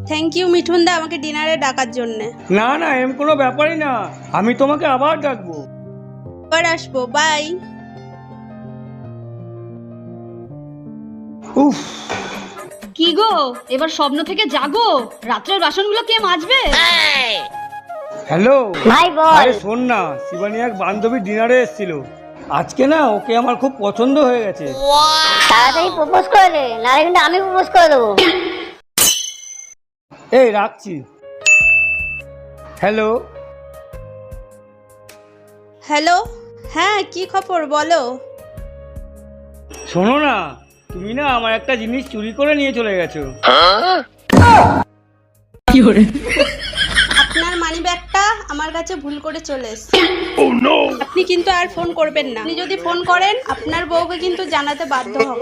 Thank you Mithun দা আমাকে ডিনারে ডাকার জন্য। না না, এম কোনো ব্যাপারই না, আমি তোমাকে আবার ডাকবো। আবার আসবো, বাই। উফ, কি গো, এবার স্বপ্ন থেকে জাগো। রাত্রের বাসনগুলো কে মাজবে? হ্যালো ভাই বল। আরে শোন না, শিবানী এক বান্ধবী ডিনারে এসেছিল আজকে, না ওকে আমার খুব পছন্দ হয়ে গেছে। তাড়াতাড়ি প্রপোজ করে দে, নাহলে কিন্তু আমি প্রপোজ করে দেবো। এই রাখছি। হ্যালো হ্যালো, হ্যাঁ কি খবর বলো। শোনো না, তুমি না আমার একটা জিনিস চুরি করে নিয়ে চলে গেছো। আপনার মানি ব্যাগটা আমার কাছে ভুল করে চলে এসেছে। আপনি কিন্তু আর ফোন করবেন না। আপনি যদি ফোন করেন আপনার বউকে কিন্তু জানাতে বাধ্য হব।